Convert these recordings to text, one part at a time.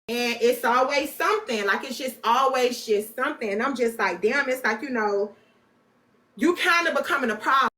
And it's always something. Like, it's just always just something. And I'm just like, damn, it's like, you know, you kind of becoming a problem.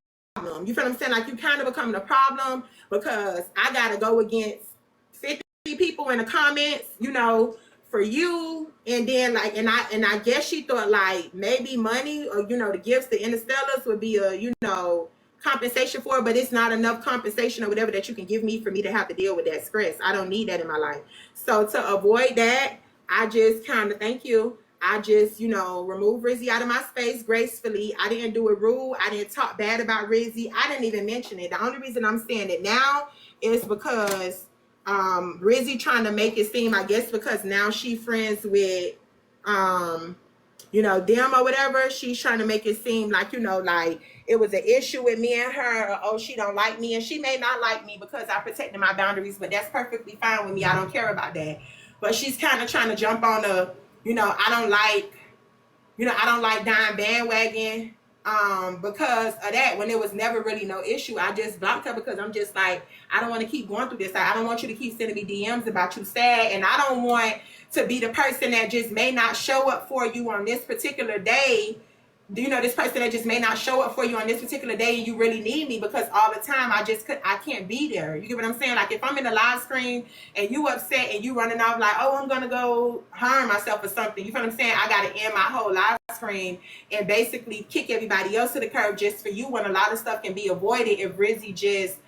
You feel what I'm saying? Like, you kind of becoming a problem because I got to go against 50 people in the comments, you know, for you. And then, like, and I guess she thought, like, maybe money or, you know, the gifts, the interstellars would be a, you know, compensation for it, but it's not enough compensation or whatever that you can give me for me to have to deal with that stress. I don't need that in my life. So to avoid that, I just kind of, thank you, I just, you know, removed Rizzy out of my space gracefully. I didn't do it rude. I didn't talk bad about Rizzy. I didn't even mention it. The only reason I'm saying it now is because Rizzy trying to make it seem, I guess because now she friends with you know, them or whatever. She's trying to make it seem like, you know, like it was an issue with me and her, or oh, she don't like me. And she may not like me because I protected my boundaries, but that's perfectly fine with me. I don't care about that. But she's kind of trying to jump on a, you know, I don't like dying bandwagon because of that, when there was never really no issue. I just blocked her because I'm just like, I don't want to keep going through this. I don't want you to keep sending me DMs about you sad, and I don't want to be the person that just may not show up for you on this particular day. You know, this person that just may not show up for you on this particular day and you really need me, because all the time I can't be there. You get what I'm saying? Like, if I'm in the live stream and you upset and you running off like, oh, I'm gonna go harm myself or something, you feel what I'm saying? I gotta end my whole live stream and basically kick everybody else to the curb just for you, when a lot of stuff can be avoided if Rizzy just,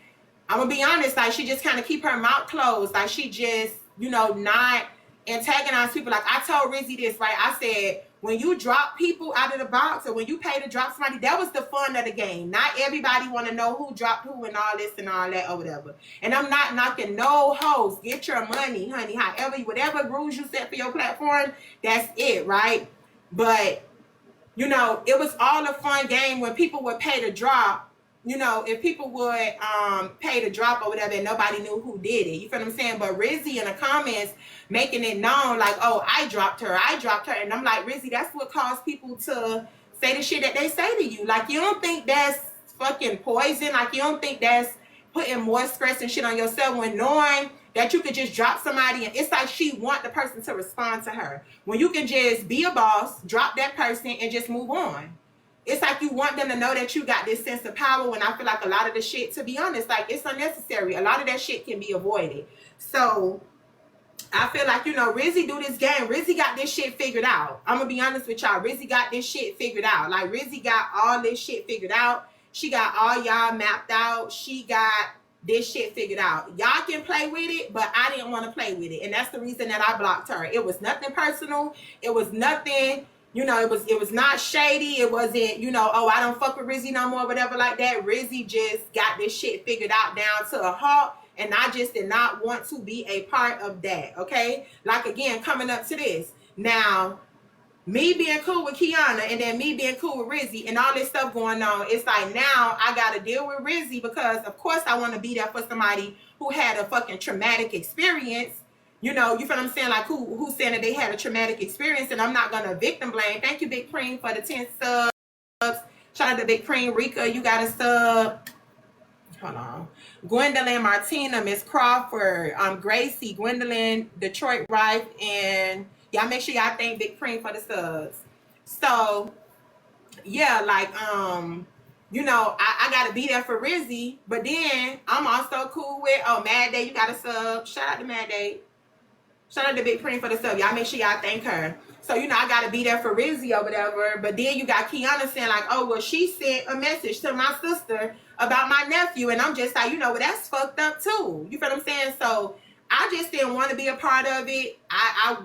I'm gonna be honest, like, she just kind of keep her mouth closed. Like, she just, you know, not antagonize people. Like, I told Rizzy this, right? I said, when you drop people out of the box, or when you pay to drop somebody, that was the fun of the game. Not everybody want to know who dropped who and all this and all that or whatever. And I'm not knocking no host. Get your money, honey. However, whatever rules you set for your platform, that's it, right? But, you know, it was all a fun game when people would pay to drop. You know, if people would pay to drop or whatever and nobody knew who did it. You feel what I'm saying? But Rizzy in the comments making it known like, oh, I dropped her. And I'm like, Rizzy, that's what caused people to say the shit that they say to you. Like, you don't think that's fucking poison? Like, you don't think that's putting more stress and shit on yourself when knowing that you could just drop somebody and it's like she want the person to respond to her. When you can just be a boss, drop that person and just move on. It's like you want them to know that you got this sense of power, when I feel like a lot of the shit, to be honest, like, it's unnecessary. A lot of that shit can be avoided. So I feel like, you know, Rizzy do this game. Rizzy got this shit figured out. I'm gonna be honest with y'all. Rizzy got this shit figured out. Like, Rizzy got all this shit figured out. She got all y'all mapped out. She got this shit figured out. Y'all can play with it, but I didn't want to play with it. And that's the reason that I blocked her. It was nothing personal. It was nothing... You know, it was not shady. It wasn't, you know, oh, I don't fuck with Rizzy no more, whatever like that. Rizzy just got this shit figured out down to a halt, and I just did not want to be a part of that, okay? Like, again, coming up to this. Now, me being cool with Kiana and then me being cool with Rizzy and all this stuff going on, it's like now I got to deal with Rizzy because, of course, I want to be there for somebody who had a fucking traumatic experience. You know, you feel what I'm saying? Like, who's saying that they had a traumatic experience, and I'm not going to victim blame. Thank you, Big Cream, for the 10 subs. Shout out to Big Cream. Rika, you got a sub. Hold on. Gwendolyn, Martina, Miss Crawford, Gracie, Gwendolyn, Detroit Rife, and y'all make sure y'all thank Big Cream for the subs. So, yeah, like, you know, I got to be there for Rizzy, but then I'm also cool with, oh, Mad Day, you got a sub. Shout out to Mad Day. Shout out to Big Cream for the sub. Y'all make sure y'all thank her. So, you know, I got to be there for Rizzy or whatever. But then you got Kiana saying like, oh, well, she sent a message to my sister about my nephew. And I'm just like, you know, well, that's fucked up too. You feel what I'm saying? So I just didn't want to be a part of it. I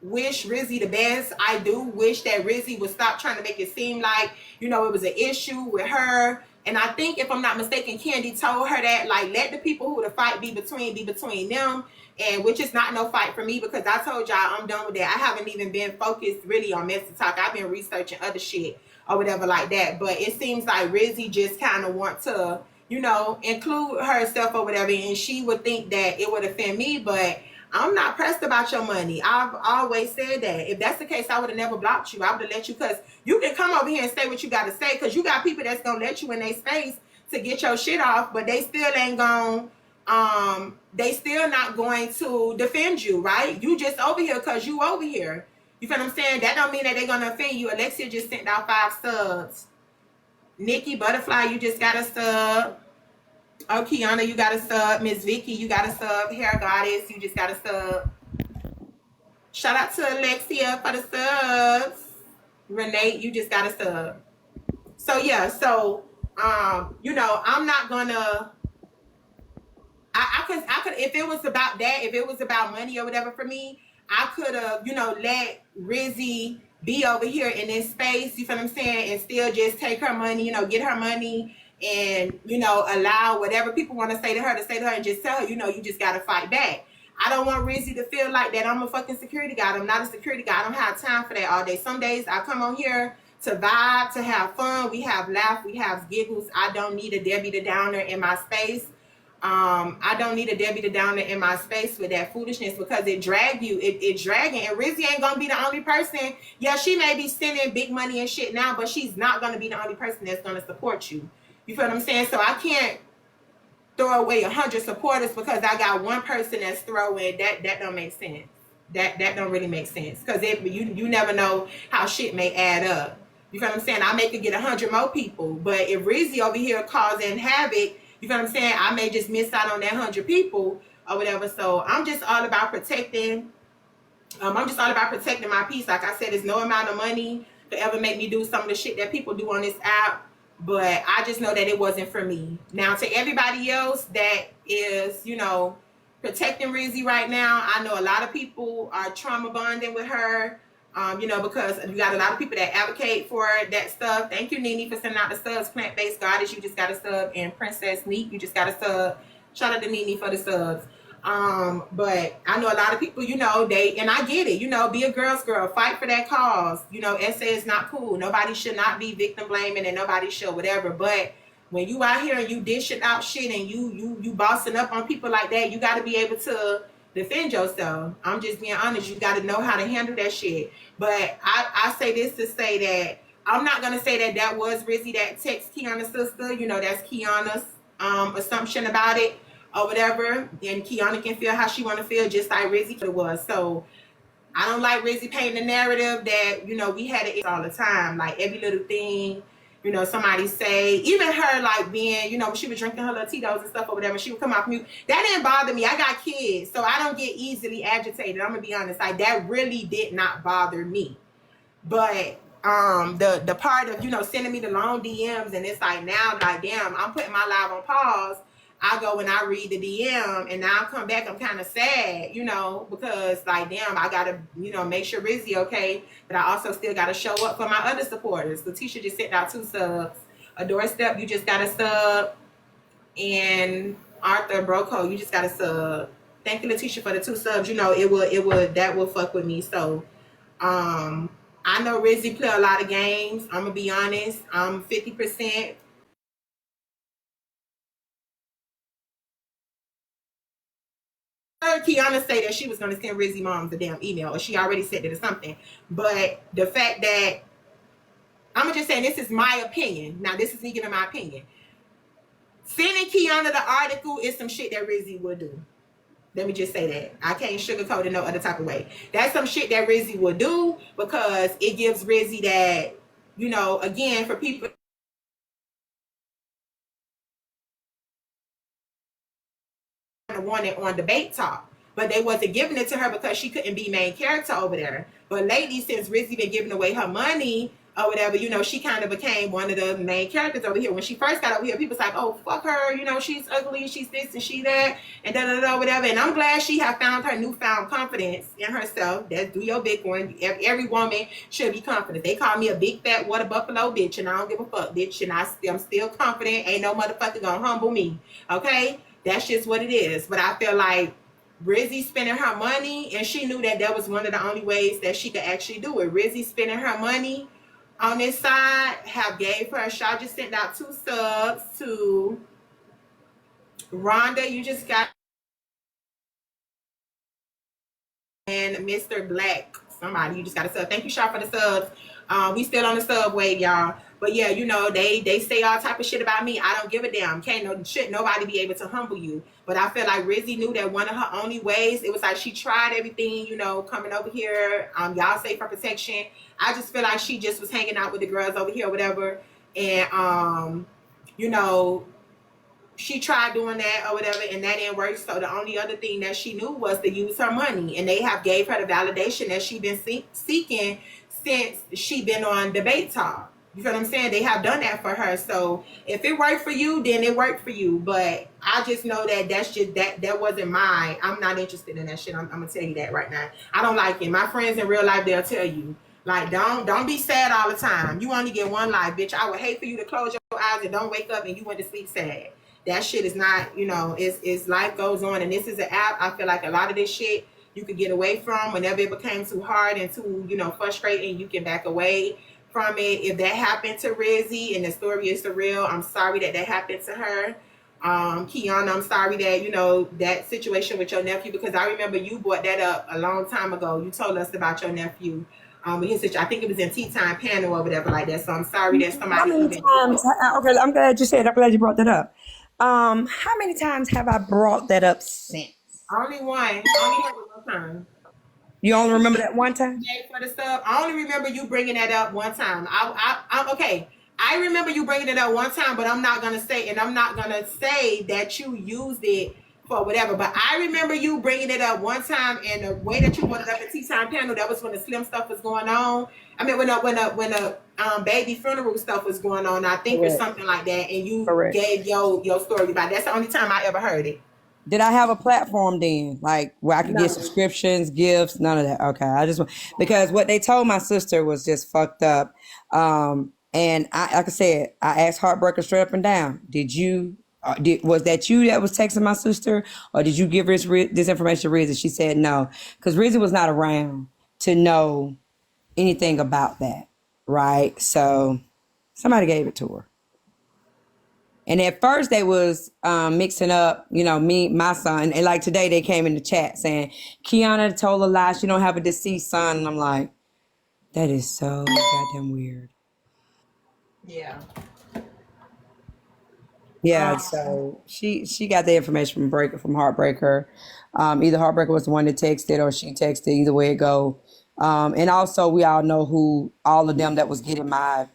wish Rizzy the best. I do wish that Rizzy would stop trying to make it seem like, you know, it was an issue with her. And I think, if I'm not mistaken, Candy told her that, like, let the people who the fight be between them. And which is not no fight for me, because I told y'all I'm done with that. I haven't even been focused really on Messy Talk. I've been researching other shit or whatever like that. But it seems like Rizzy just kind of want to, you know, include herself or whatever. And she would think that it would offend me. But I'm not pressed about your money. I've always said that. If that's the case, I would have never blocked you. I would have let you, because you can come over here and say what you got to say, because you got people that's going to let you in their space to get your shit off, but they still ain't going they still not going to defend you, right? You just over here because you over here. You feel what I'm saying? That don't mean that they're gonna offend you. Alexia just sent out 5 subs. Nikki Butterfly, you just got a sub. Oh, Kiana, you got a sub. Miss Vicky, you got a sub. Hair Goddess, you just got a sub. Shout out to Alexia for the subs. Renee, you just got a sub. So yeah, so you know, I'm not gonna. I could, if it was about that, if it was about money or whatever for me, I could have, you know, let Rizzy be over here in this space, you feel what I'm saying, and still just take her money, you know, get her money, and, you know, allow whatever people want to say to her, and just tell her, you know, you just got to fight back. I don't want Rizzy to feel like that I'm a fucking security guard. I'm not a security guard. I don't have time for that all day. Some days I come on here to vibe, to have fun. We have laugh, we have giggles. I don't need a Debbie the Downer in my space. I don't need a Debbie the Downer in my space with that foolishness, because it drag you. It dragging. And Rizzy ain't gonna be the only person. Yeah, she may be sending big money and shit now, but she's not gonna be the only person that's gonna support you. You feel what I'm saying? So I can't throw away 100 supporters because I got one person that's throwing. That don't make sense. That don't really make sense, because you never know how shit may add up. You feel what I'm saying? I may could get 100 more people, but if Rizzy over here causing havoc, you feel what I'm saying, I may just miss out on that 100 people or whatever. So I'm just all about protecting. I'm just all about protecting my peace. Like I said, there's no amount of money to ever make me do some of the shit that people do on this app. But I just know that it wasn't for me. Now, to everybody else that is, you know, protecting Rizzy right now, I know a lot of people are trauma bonding with her. You know, because you got a lot of people that advocate for that stuff. Thank you, Nene, for sending out the subs. Plant-Based Goddess, you just got a sub. And Princess Neat, you just got a sub. Shout out to Nene for the subs. But I know a lot of people, you know, and I get it, you know, be a girl's girl, fight for that cause. You know, SA is not cool. Nobody should not be victim blaming, and nobody should whatever. But when you out here and you dishing out shit and you bossing up on people like that, you got to be able to defend yourself. I'm just being honest. You got to know how to handle that shit. But I say this to say that I'm not going to say that was Rizzy that texted Kiana's sister. You know, that's Kiana's assumption about it or whatever. And Kiana can feel how she want to feel, just like Rizzy was. So I don't like Rizzy painting the narrative that, you know, we had it all the time. Like every little thing, you know, somebody say, even her like being, you know, when she was drinking her little Tito's and stuff or whatever, she would come off mute. That didn't bother me. I got kids, so I don't get easily agitated. I'm gonna be honest. Like that really did not bother me. But the part of, you know, sending me the long DMs, and it's like now, like damn, I'm putting my live on pause. I go and I read the DM, and now I come back, I'm kind of sad, you know, because like, damn, I got to, you know, make sure Rizzy okay, but I also still got to show up for my other supporters. Letitia just sent out 2 subs. A doorstep, you just got a sub. And Arthur Broco, you just got a sub. Thank you, Letitia, for the 2 subs. You know, that will fuck with me. So, I know Rizzy play a lot of games. I'm going to be honest. I'm 50%. Kiana say that she was going to send Rizzy mom the damn email, or she already said it or something. But the fact that, I'm just saying, this is my opinion. Now, this is me giving my opinion. Sending Kiana the article is some shit that Rizzy would do. Let me just say that. I can't sugarcoat it no other type of way. That's some shit that Rizzy would do, because it gives Rizzy that, you know, again, for people wanted on Debate Talk, but they wasn't giving it to her because she couldn't be main character over there. But lately, since Rizzy been giving away her money or whatever, you know, she kind of became one of the main characters over here. When she first got over here, people was like, oh, fuck her, you know, she's ugly, she's this and she that, and da-da-da, whatever. And I'm glad she have found her newfound confidence in herself. That's do your big one. Every woman should be confident. They call me a big fat water buffalo bitch, and I don't give a fuck, bitch, and I'm still confident. Ain't no motherfucker gonna humble me, okay? That's just what it is. But I feel like Rizzy spending her money, and she knew that was one of the only ways that she could actually do it. Rizzy spending her money on this side, have gave her a shot. Just sent out 2 subs to Rhonda. You just got, and Mr. Black somebody. You just got to sub. Thank you, Shaw, for the subs. We still on the sub wave, y'all. But yeah, you know, they say all type of shit about me. I don't give a damn. Can't no shit nobody be able to humble you. But I feel like Rizzy knew that one of her only ways, it was like she tried everything, you know, coming over here. Y'all say for protection. I just feel like she just was hanging out with the girls over here or whatever. And you know, she tried doing that or whatever, and that didn't work. So the only other thing that she knew was to use her money, and they have gave her the validation that she been seeking since she been on Debate Talk. You feel what I'm saying? They have done that for her. So if it worked for you, then it worked for you. But I just know that that's just that wasn't mine. I'm not interested in that shit. I'm gonna tell you that right now. I don't like it. My friends in real life, they'll tell you. Like, don't be sad all the time. You only get one life, bitch. I would hate for you to close your eyes and don't wake up and you went to sleep sad. That shit is not, you know, it's life goes on. And this is an app. I feel like a lot of this shit you could get away from. Whenever it became too hard and too, you know, frustrating, you can back away from it. If that happened to Rizzy and the story is surreal, I'm sorry that happened to her. Kiana, I'm sorry that, you know, that situation with your nephew, because I remember you brought that up a long time ago. You told us about your nephew. With his situation, I think it was in Tea Time panel or whatever like that. So I'm sorry that somebody. How many times? Okay, I'm glad you said. I'm glad you brought that up. How many times have I brought that up since? Only one. Only one time. You only remember that one time? For the stuff, I only remember you bringing that up one time. I'm okay. I remember you bringing it up one time, but I'm not gonna say that you used it for whatever. But I remember you bringing it up one time, and the way that you brought it up at Tea Time panel, that was when the Slim stuff was going on. I mean, when the baby funeral stuff was going on, I think or something like that, and you gave your story about it. That's the only time I ever heard it. Did I have a platform then, like where I could get subscriptions, gifts, none of that? Okay, I just because what they told my sister was just fucked up. And I, like I said, I asked Heartbreaker straight up and down. Was that you that was texting my sister, or did you give this information to Rizzy? She said no, because Rizzy was not around to know anything about that, right? So somebody gave it to her. And at first they was mixing up, you know, my son. And like today they came in the chat saying, Kiana told a lie. She don't have a deceased son. And I'm like, that is so goddamn weird. Yeah. Yeah, so she got the information from Heartbreaker. Either Heartbreaker was the one that texted or she texted, either way it go. And also we all know who all of them that was getting my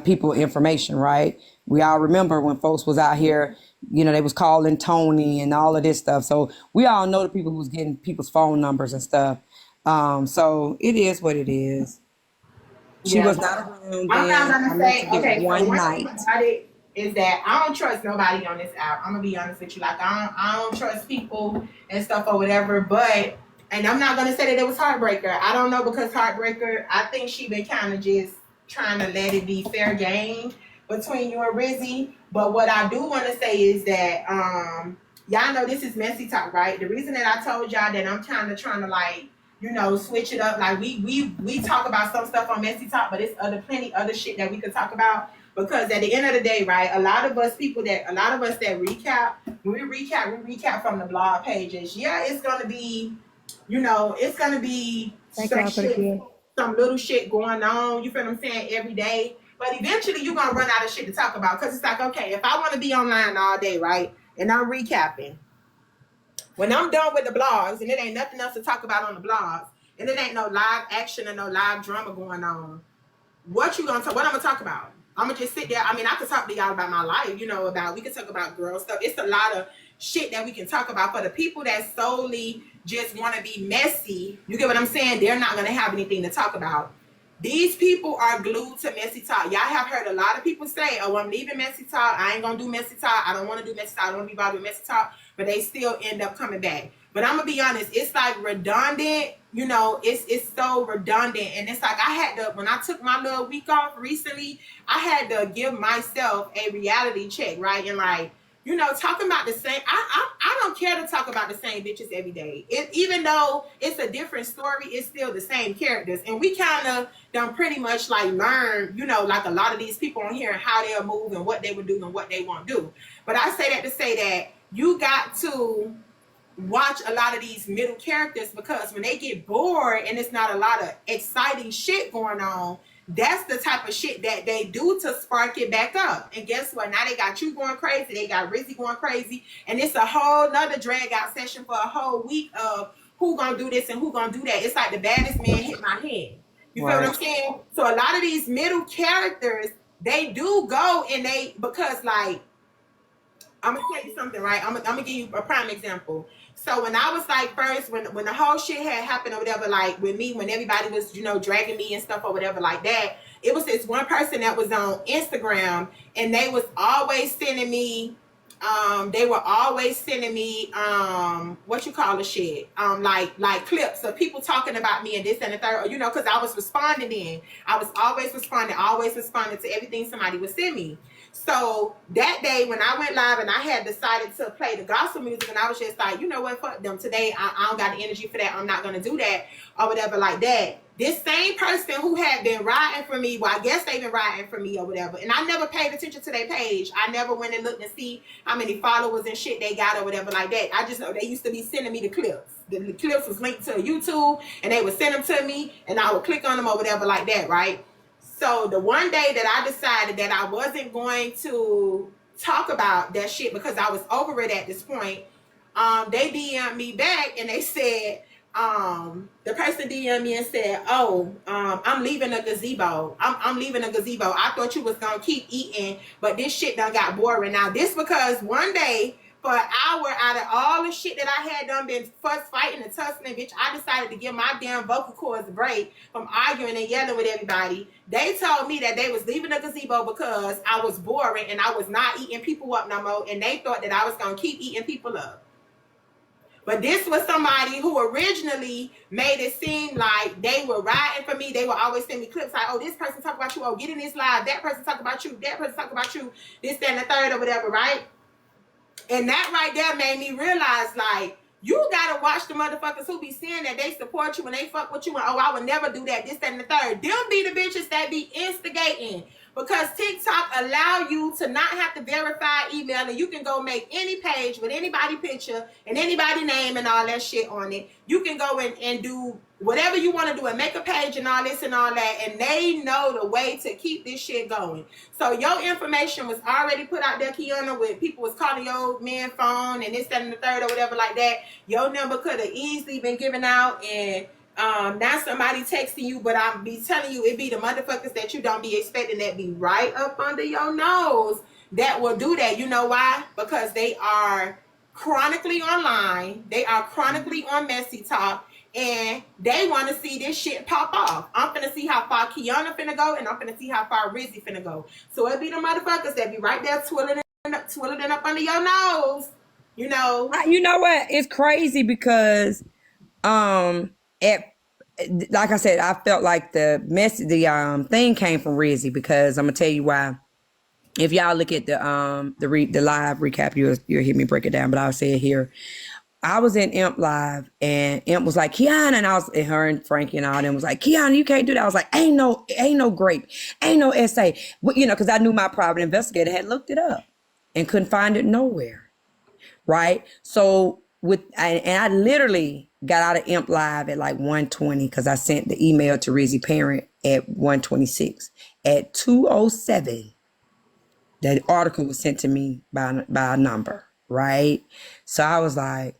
people information, right? We all remember when folks was out here, you know, they was calling Tony and all of this stuff. So we all know the people who was getting people's phone numbers and stuff. So it is what it is. She was not around. I'm not gonna say, okay, one night. About it is that I don't trust nobody on this app. I'm gonna be honest with you. Like I don't trust people and stuff or whatever, and I'm not gonna say that it was Heartbreaker. I don't know, because Heartbreaker, I think she been kind of just trying to let it be fair game between you and Rizzy. But what I do want to say is that y'all know this is Messy Talk, right? The reason that I told y'all that I'm kind of trying to, like, you know, switch it up, like we talk about some stuff on Messy Talk, but it's plenty other shit that we could talk about, because at the end of the day, right, a lot of us that recap, when we recap from the blog pages. Yeah, it's gonna be, you know, it's gonna be some little shit going on, you feel what I'm saying, every day. But eventually you're going to run out of shit to talk about, because it's like, okay, if I want to be online all day, right, and I'm recapping, when I'm done with the blogs and it ain't nothing else to talk about on the blogs, and it ain't no live action and no live drama going on, what I'm going to talk about? I'm going to just sit there. I mean, I could talk to y'all about my life, you know, we could talk about girl stuff. It's a lot of shit that we can talk about. For the people that solely just want to be messy, you get what I'm saying? They're not going to have anything to talk about. These people are glued to Messy Talk. Y'all have heard a lot of people say, oh, I'm leaving Messy Talk. I ain't going to do Messy Talk. I don't want to do Messy Talk. I don't want to be bothered with Messy Talk. But they still end up coming back. But I'm going to be honest, it's like redundant. You know, it's so redundant. And it's like when I took my little week off recently, I had to give myself a reality check, right? And like, you know, talking about the same, I don't care to talk about the same bitches every day. Even though it's a different story, it's still the same characters. And we kind of done pretty much like learn, you know, like a lot of these people on here and how they'll move and what they would do and what they won't do. But I say that to say that you got to watch a lot of these middle characters, because when they get bored and it's not a lot of exciting shit going on, that's the type of shit that they do to spark it back up. And guess what? Now they got you going crazy, they got Rizzy going crazy, and it's a whole nother drag out session for a whole week of who gonna do this and who gonna do that. It's like the baddest man hit my head. You feel what I'm saying? So a lot of these middle characters, they do go and they, because like, I'm gonna tell you something, right? I'm gonna give you a prime example. So when I was like first, when the whole shit had happened or whatever, like with me, when everybody was, you know, dragging me and stuff or whatever like that, it was this one person that was on Instagram, and they was always sending me, what you call the shit, like clips of people talking about me and this and the third, or, you know, because I was responding then. I was always responding to everything somebody would send me. So that day when I went live and I had decided to play the gospel music, and I was just like, you know what, fuck them. Today I don't got the energy for that. I'm not going to do that or whatever like that. This same person who had been riding for me, well, I guess they've been riding for me or whatever, and I never paid attention to their page. I never went and looked and see how many followers and shit they got or whatever like that. I just know they used to be sending me the clips. The clips was linked to YouTube, and they would send them to me, and I would click on them or whatever like that, right? So the one day that I decided that I wasn't going to talk about that shit because I was over it at this point, they DM'd me back and they said, the person DM'd me and said, oh, I'm leaving a gazebo. I'm leaving a gazebo. I thought you was gonna keep eating, but this shit done got boring. Now this because one day, for an hour out of all the shit that I had done been fuss fighting and tussling, bitch, I decided to give my damn vocal cords a break from arguing and yelling with everybody. They told me that they was leaving the gazebo because I was boring and I was not eating people up no more, and they thought that I was going to keep eating people up. But this was somebody who originally made it seem like they were riding for me. They would always send me clips like, oh, this person talk about you, oh, get in this live, that person talk about you, that person talk about you, this, that, and the third or whatever, right? And that right there made me realize, like, you gotta watch the motherfuckers who be saying that they support you and they fuck with you and, oh, I would never do that, this, that, and the third. Them be the bitches that be instigating. Because TikTok allow you to not have to verify email, and you can go make any page with anybody picture and anybody name and all that shit on it. You can go in and do whatever you want to do and make a page and all this and all that, and they know the way to keep this shit going. So your information was already put out there, Kiana, with people was calling your man phone and this, that, and the third or whatever like that. Your number could have easily been given out, and now somebody texting you, but I'm be telling you, it be the motherfuckers that you don't be expecting that be right up under your nose that will do that. You know why? Because they are chronically online. They are chronically on Messy Talk, and they want to see this shit pop off. I'm finna see how far Kiana finna go, and I'm finna see how far Rizzy finna go. So it be the motherfuckers that be right there twirling it up under your nose. You know. You know what? It's crazy because like I said, I felt like the thing came from Rizzy, because I'm gonna tell you why. If y'all look at the live recap, you'll hear me break it down, but I'll say it here. I was in Imp Live, and Imp was like, Kiana, and and her and Frankie and all them was like, Kiana, you can't do that. I was like, ain't no grape, ain't no essay. Well, you know, because I knew my private investigator had looked it up and couldn't find it nowhere, right? So I literally got out of Imp Live at like 1:20 because I sent the email to Rizzy Parent at 1:26. At 2:07, that article was sent to me by a number, right? So I was like,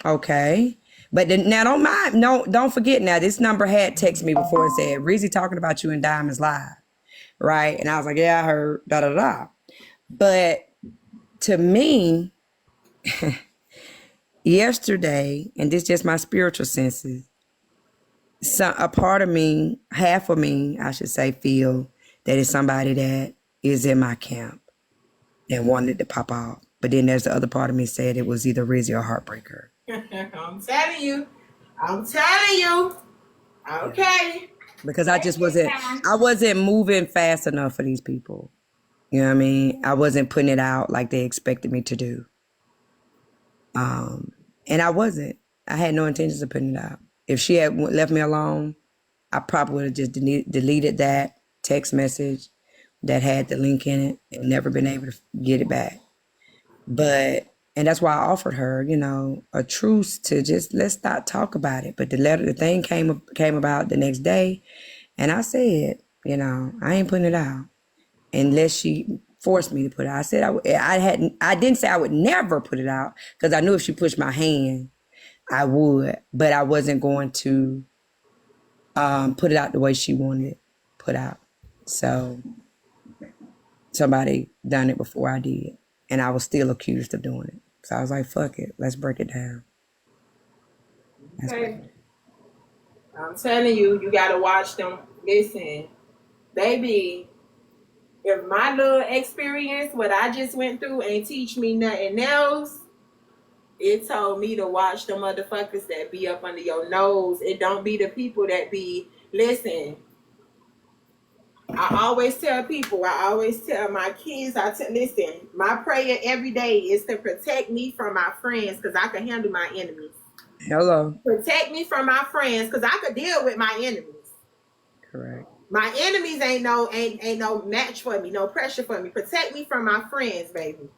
okay. But now don't forget, now this number had texted me before and said, Rizzy talking about you in Diamonds Live, right? And I was like, yeah, I heard, da da da. But to me, yesterday, and this is just my spiritual senses, a part of me, half of me, I should say, feel that it's somebody that is in my camp and wanted to pop off. But then there's the other part of me said it was either Rizzy or Heartbreaker. I'm telling you. Okay. Because I wasn't moving fast enough for these people. You know what I mean? I wasn't putting it out like they expected me to do. And I wasn't. I had no intentions of putting it out. If she had left me alone, I probably would have just deleted that text message that had the link in it and never been able to get it back. But And that's why I offered her, you know, a truce to just let's not talk about it. But the thing came about the next day, and I said, you know, I ain't putting it out unless she forced me to put it out. I said I didn't say I would never put it out because I knew if she pushed my hand, I would, but I wasn't going to put it out the way she wanted it put out. So somebody done it before I did, and I was still accused of doing it. So I was like, fuck it, let's break it down. Okay. I'm telling you, you gotta watch them. Listen, baby, if my little experience, what I just went through, ain't teach me nothing else, it told me to watch the motherfuckers that be up under your nose. It don't be the people that be, listen, I always tell people, I always tell my kids, listen, my prayer every day is to protect me from my friends because I can handle my enemies. Hello. Protect me from my friends because I could deal with my enemies. Correct. My enemies ain't no match for me, no pressure for me. Protect me from my friends, baby.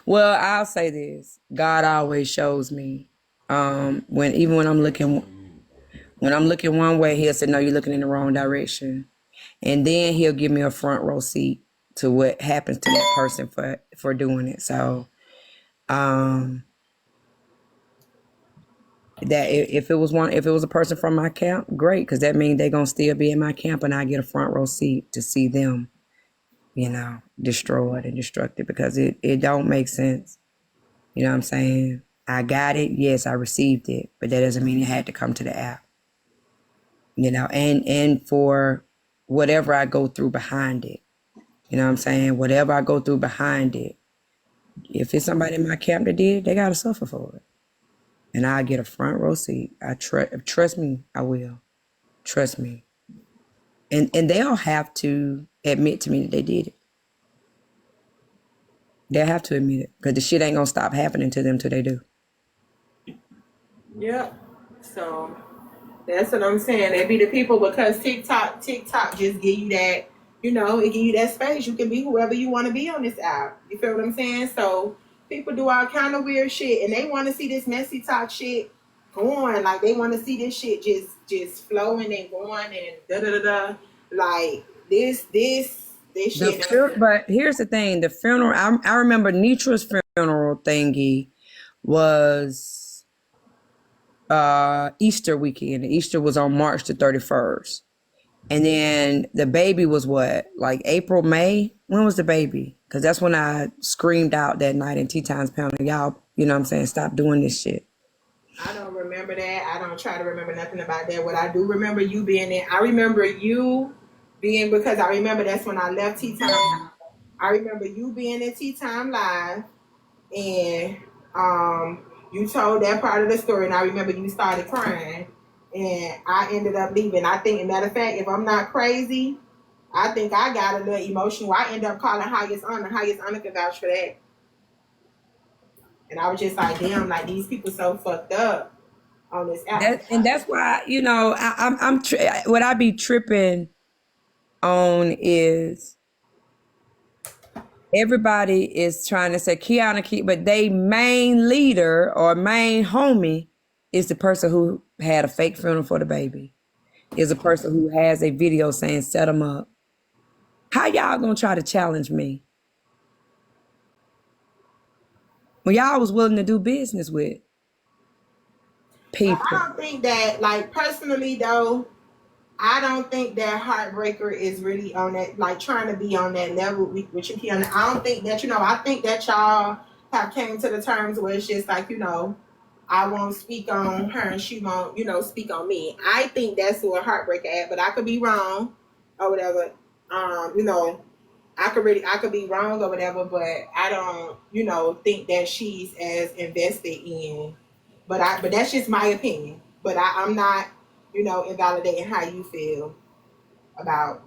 Well, I'll say this: God always shows me. When I'm looking one way, He'll say, "No, you're looking in the wrong direction," and then He'll give me a front row seat to what happens to that person for doing it. So, that if it was a person from my camp, great, because that means they're gonna still be in my camp, and I get a front row seat to see them, you know, destroyed and destructed because it don't make sense. You know what I'm saying? I got it. Yes, I received it, but that doesn't mean it had to come to the app. You know, and for whatever I go through behind it, you know what I'm saying? Whatever I go through behind it, if it's somebody in my camp that did, they gotta suffer for it, and I get a front row seat. I trust me, I will. Trust me, and they'll have to admit to me that they did it. They'll have to admit it because the shit ain't gonna stop happening to them till they do. Yep. So that's what I'm saying. They be the people because TikTok just give you that, you know, it give you that space. You can be whoever you want to be on this app. You feel what I'm saying? So people do all kind of weird shit and they want to see this messy talk shit going. Like they want to see this shit just flowing and going and da da da da. Like this shit. But here's the thing: the funeral. I remember Nitra's funeral thingy was Easter weekend. Easter was on March the 31st, and then the baby was what, like April, May. When was the baby? Because that's when I screamed out that night in Tea Times Pounding. Y'all, you know what I'm saying? Stop doing this shit. I don't remember that. I don't try to remember nothing about that. What I do remember you being there. I remember you being, because I remember that's when I left Tea Time. I remember you being in Tea Time Live and you told that part of the story and I remember you started crying and I ended up leaving. I think, matter of fact, if I'm not crazy, I think I got a little emotional. I ended up calling Highest Honor. Highest Honor could vouch for that. And I was just like, damn, like these people so fucked up on this app. And that's why, you know, what I be tripping on is everybody is trying to say Kiana, but they main leader or main homie is the person who had a fake funeral for the baby. Is a person who has a video saying set them up. How y'all gonna try to challenge me when y'all was willing to do business with people? I don't think that, like, personally though, I don't think that Heartbreaker is really on that, like, trying to be on that level with you, Kiana. I don't think that, you know, I think that y'all have came to the terms where it's just like, you know, I won't speak on her and she won't, you know, speak on me. I think that's where Heartbreaker at, but I could be wrong or whatever. You know, I could be wrong or whatever, but I don't, you know, think that she's as invested in. But that's just my opinion. But I'm not, you know, invalidating how you feel about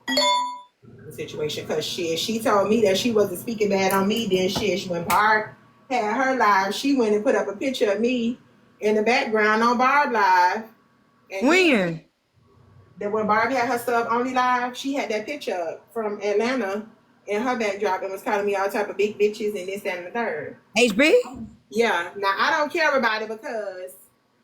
the situation. Because she told me that she wasn't speaking bad on me. Then when Barb had her live, she went and put up a picture of me in the background on Barb Live. And when Barb had her sub only live, she had that picture from Atlanta in her backdrop and was calling me all type of big bitches and this, that, and the third. HB? Yeah. Now I don't care about it because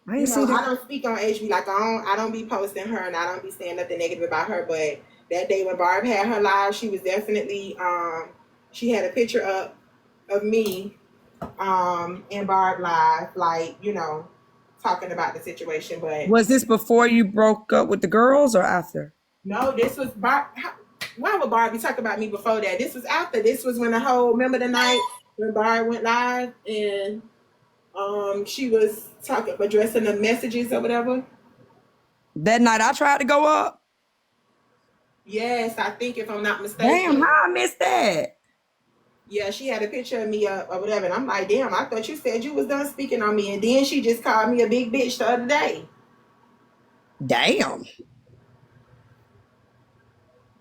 I didn't see I that. don't speak on HB. Like I don't be posting her and I don't be saying nothing negative about her. But that day when Barb had her live, she was definitely she had a picture up of me in Barb live, like, talking about the situation. But Was this before you broke up with the girls or after? no, this was Barb. Why would Barb be talking about me before that? This was after. This was when remember the night when Barb went live and she was addressing the messages or whatever. That night I tried to go up. Yes, I think if I'm not mistaken. Damn, how I missed that? Yeah, she had a picture of me up or whatever, and I'm like, damn, I thought you said you was done speaking on me, and then she just called me a big bitch the other day. Damn.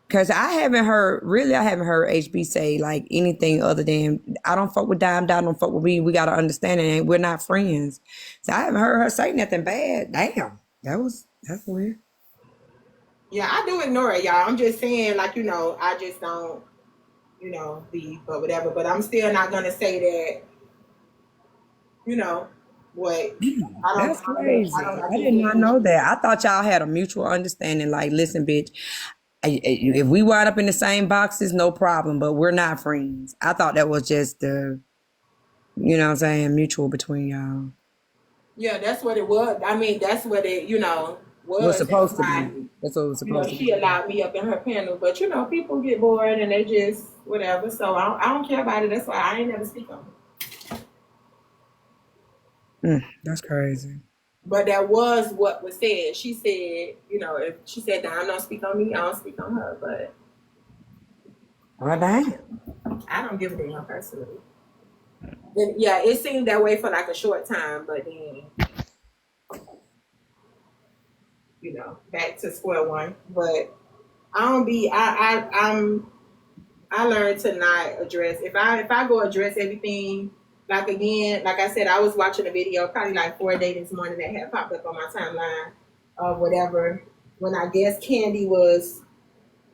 Cause I haven't heard HB say like anything other than I don't fuck with Dime, don't fuck with me. We gotta understand it, and we're not friends. So I haven't heard her say nothing bad. Damn, that's weird. Yeah, I do ignore it, y'all. I'm just saying, like, I just don't, be or whatever. But I'm still not gonna say that, what. That's crazy. I did not know that. I thought y'all had a mutual understanding. Like, listen, bitch. If we wind up in the same boxes, no problem, but we're not friends. I thought that was just the, mutual between y'all. Yeah, that's what it was. I mean, that's what it, was supposed to be. That's what it was supposed to be. She allowed me up in her panel, but people get bored and they just whatever. So I don't care about it. That's why I ain't never speak on it. That's crazy. But that was what was said. She said, if she said that I don't speak on me, I don't speak on her. But damn. I don't give a damn personally. And yeah, it seemed that way for like a short time, but then back to square one. But I learned to not address if I go address everything. Like again, like I said, I was watching a video probably like 4 days this morning that had popped up on my timeline or whatever. When I guess Candy was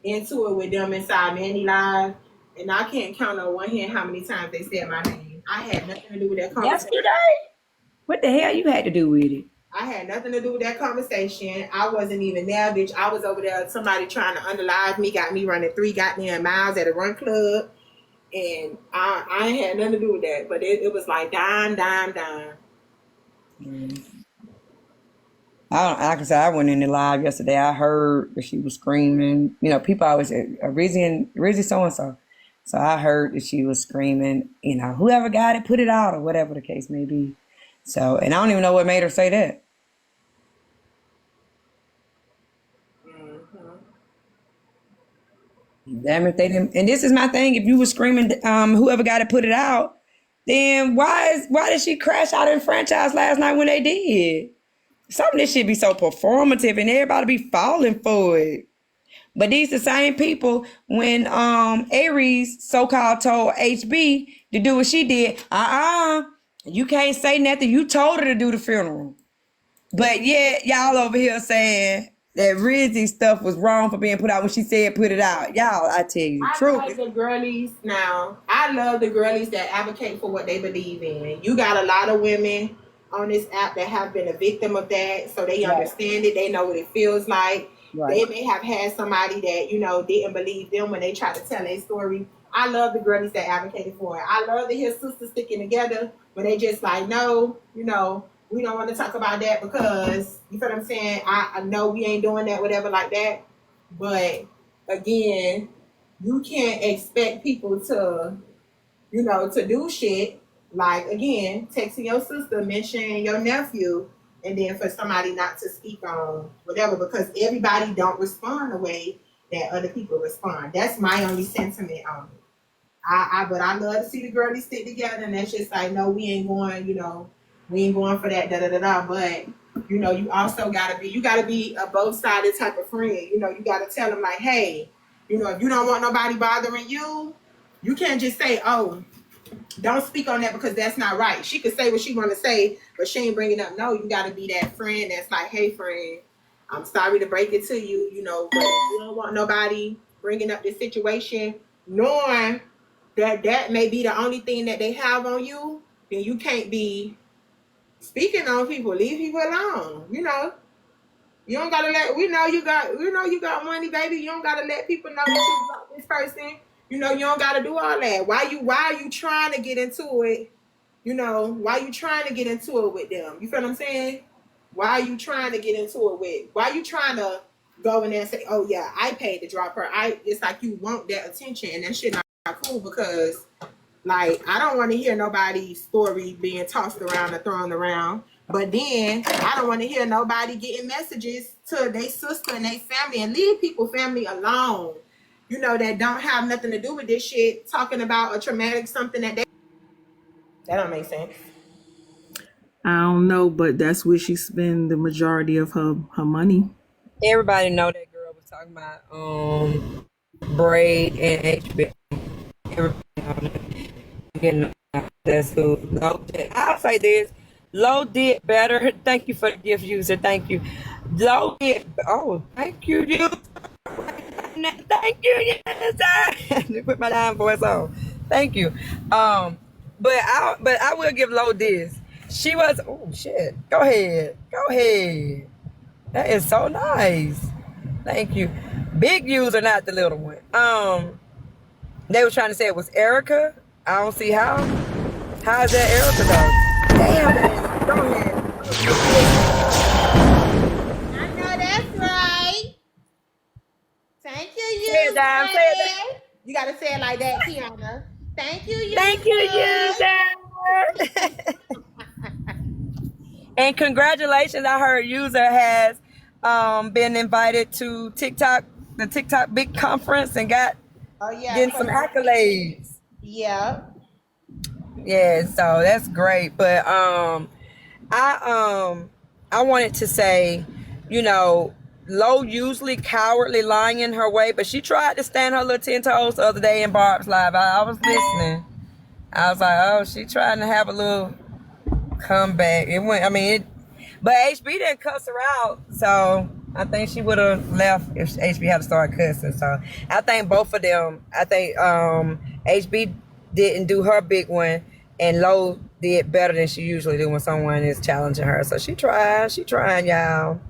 into it with them inside Manny Live, and I can't count on one hand how many times they said my name. I had nothing to do with that conversation. Yesterday? What the hell you had to do with it? I had nothing to do with that conversation. I wasn't even there, bitch. I was over there. Somebody trying to underlive me, got me running 3 goddamn miles at a run club. And I ain't had nothing to do with that. But it was like dime. Like I said, I went in the live yesterday. I heard that she was screaming. People always say, Rizzy so-and-so. So I heard that she was screaming, whoever got it, put it out, or whatever the case may be. So, and I don't even know what made her say that. Damn if they didn't. And this is my thing. If you were screaming, whoever got it, put it out, then why did she crash out in franchise last night when they did? Some of this shit be so performative and everybody be falling for it. But these the same people when Aries so-called told HB to do what she did. You can't say nothing. You told her to do the funeral. But yeah, y'all over here saying that Rizzy stuff was wrong for being put out when she said put it out. Y'all, I tell you the truth. I love the girlies now. I love the girlies that advocate for what they believe in. You got a lot of women on this app that have been a victim of that, so they understand it. They know what it feels like. Right. They may have had somebody that, didn't believe them when they tried to tell their story. I love the girlies that advocated for it. I love to hear sisters sticking together when they just like, no, we don't want to talk about that because, you feel what I'm saying? I know we ain't doing that, whatever like that. But again, you can't expect people to, to do shit like, again, texting your sister, mentioning your nephew, and then for somebody not to speak on whatever because everybody don't respond the way that other people respond. That's my only sentiment on it. But I love to see the girlies stick together, and that's just like, no, we ain't going, we ain't going for that, But, you also gotta be a both-sided type of friend. You gotta tell them like, hey, if you don't want nobody bothering you, you can't just say, oh, don't speak on that because that's not right. She could say what she want to say, but she ain't bringing up. No, you gotta be that friend that's like, hey, friend, I'm sorry to break it to you, but if you don't want nobody bringing up this situation, knowing that that may be the only thing that they have on you, then you can't be speaking on people. Leave people alone. You know, you don't gotta let. We know you got money, baby. You don't gotta let people know that you got this person. You know, you don't gotta do all that. Why are you trying to get into it? You know, why you trying to get into it with them? You feel what I'm saying? Why are you trying to get into it with? Why you trying to go in there and say, "Oh yeah, I paid to drop her"? It's like you want that attention, and that shit not cool because, like, I don't want to hear nobody's story being tossed around or thrown around. But then I don't want to hear nobody getting messages to their sister and their family, and leave people family alone. You know, that don't have nothing to do with this shit, talking about a traumatic something that don't make sense. I don't know, but that's where she spend the majority of her money. Everybody know that girl was talking about Braid and HB. Everybody know that. Getting that's who Lo did. I'll say this. Lo did better. Thank you for the gift, user. Thank you. Lo did. Oh, thank you, user. Thank you, user. Put my damn voice on. Thank you. But I will give Lo this. She was. Oh shit. Go ahead. Go ahead. That is so nice. Thank you. Big user, not the little one. They were trying to say it was Erica. I don't see how. How is that Erica though? Damn. Go ahead. I know that's right. Thank you, you. Say it, Dime. Say it. You gotta say it like that, Kiana. Thank you, you. Thank you, user. And congratulations, I heard user has been invited to the TikTok big conference and getting some accolades. Yeah. Yeah, so that's great. But I wanted to say, you know, Lo usually cowardly lying in her way, but she tried to stand her little 10 toes the other day in Barb's live. I was listening. I was like, oh, she trying to have a little comeback. It went. I mean, but HB didn't cuss her out, so I think she would have left if HB had to start cussing. So I think both of them. I think HB didn't do her big one, and Lo did better than she usually do when someone is challenging her. So she tried. She trying, y'all.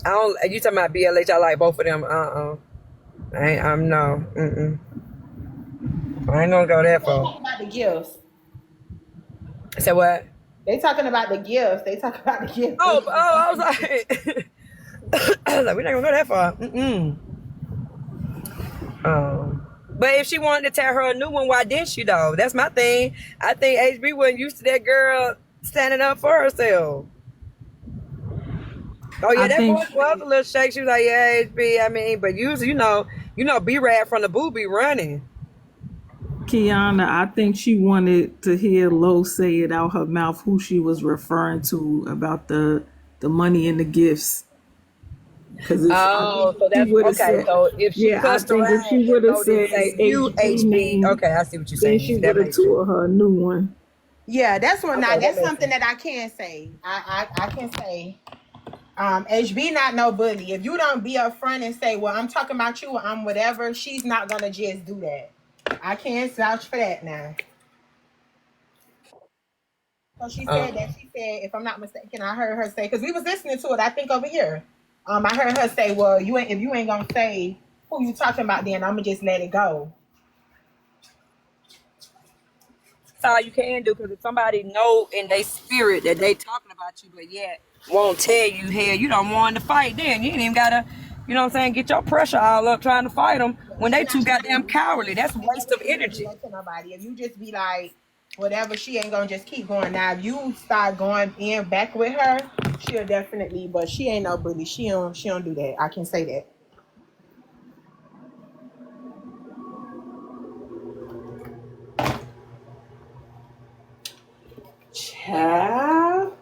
I don't. You talking about BLH? I like both of them. I'm no. I ain't gonna go that far. They talking about the gifts. Say what? They talking about the gifts. They talking about the gifts. Oh, I was like, we're not gonna go that far. But if she wanted to tell her a new one, why didn't she though? That's my thing. I think HB wasn't used to that girl standing up for herself. Oh yeah, that voice was a little shake. She was like, yeah, HB. I mean, but you know, B-Rad from the boo be running. Kiana, I think she wanted to hear Lo say it out her mouth who she was referring to about the money and the gifts. So that's okay. Said, so if she cussed around, if she would have said you HB, okay, I see what you're saying. Then she would have told her a new one. Yeah, that's what. Okay, that's something that I can say. I can say. HB not no bully. If you don't be up front and say, well, I'm talking about you, or I'm whatever, she's not gonna just do that. I can't vouch for that now. So she said that. She said, if I'm not mistaken, I heard her say, because we was listening to it, I think over here. I heard her say, well, if you ain't gonna say who you talking about, then I'm gonna just let it go. That's all you can do, because if somebody know in their spirit that they talking about you, but yet won't tell you, hell, you don't want to fight, then you ain't even gotta, you know what I'm saying, get your pressure all up trying to fight them when they too goddamn cowardly. That's a waste of energy. To nobody. If you just be like, whatever, she ain't gonna just keep going. Now, if you start going in back with her, she'll definitely, but she ain't no bully. She don't do that. I can say that. Child.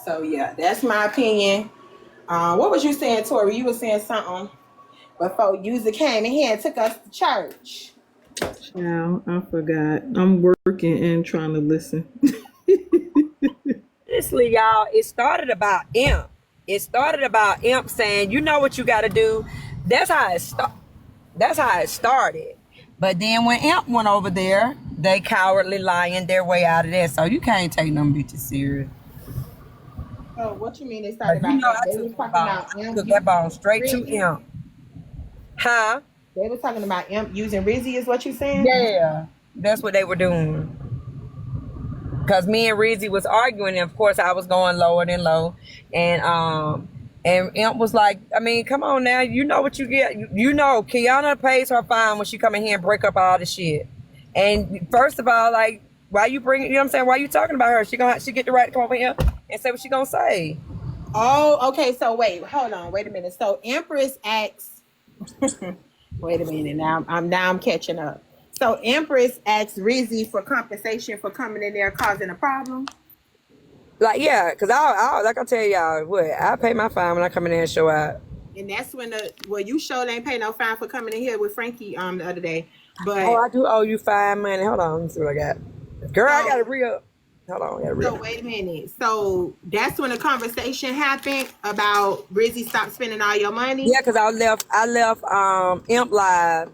So yeah, that's my opinion. What was you saying, Tori? You were saying something before user came in here and took us to church. Child, I forgot. I'm working and trying to listen. Honestly, y'all, it started about Imp. It started about Imp saying, you know what you got to do That's how it started. That's how it started. But then when Imp went over there, they cowardly lying their way out of there. So you can't take them bitches serious. Oh, what you mean they Like, started you about know, Imp? I They took was that talking ball. about I Imp took that ball using straight to Rizzy. Imp. Huh? They was talking about Imp using Rizzy, is what you saying? Yeah. That's what they were doing. Because me and Rizzy was arguing, and of course I was going lower than low. And Imp was like, I mean, come on now, you know what you get. You know, Kiana pays her fine when she come in here and break up all the shit. And first of all, like, why you bring, you know what I'm saying? Why you talking about her? She get the right to come over here and say what she gonna say. Oh, okay. So wait, hold on, wait a minute. So Empress asks, wait a minute. Now I'm catching up. So Empress asks Rizzy for compensation for coming in there causing a problem. Like, yeah, because like I tell y'all, what, I pay my fine when I come in there and show out. And that's when you sure ain't pay no fine for coming in here with Frankie the other day. Oh, But I do owe you fine money. Hold on, let me see what I got. Girl, I got so to re-up. Hold on, I got to so re-up. wait a minute. So that's when the conversation happened about Rizzy stop spending all your money. Yeah, because I left Imp Live,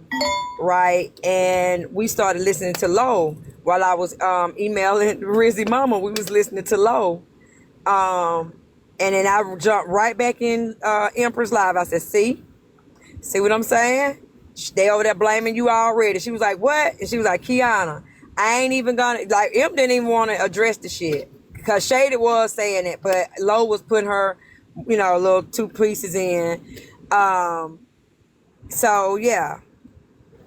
right? And we started listening to Low while I was emailing Rizzy Mama. We was listening to Low. And then I jumped right back in Empress Live. I said, see what I'm saying? They over there blaming you already. She was like, what? And she was like, Kiana, I ain't even gonna, like, Imp didn't even want to address the shit. Because Shady was saying it, but Low was putting her, little two pieces in. So yeah,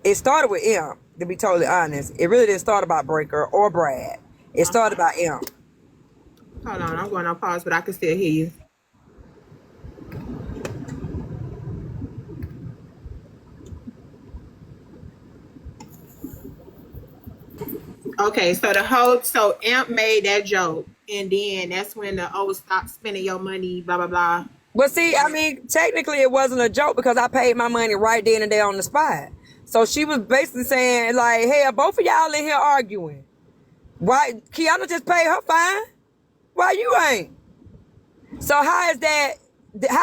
it started with Imp, to be totally honest. It really didn't start about Breaker or Brad. It started about Imp. Hold on, I'm going on pause, but I can still hear you. Okay, so Amp made that joke, and then that's when stop spending your money, blah blah blah. But see, I mean, technically it wasn't a joke because I paid my money right then and there on the spot. So she was basically saying, like, hey, both of y'all in here arguing. Why Kiana just paid her fine? Why you ain't? So how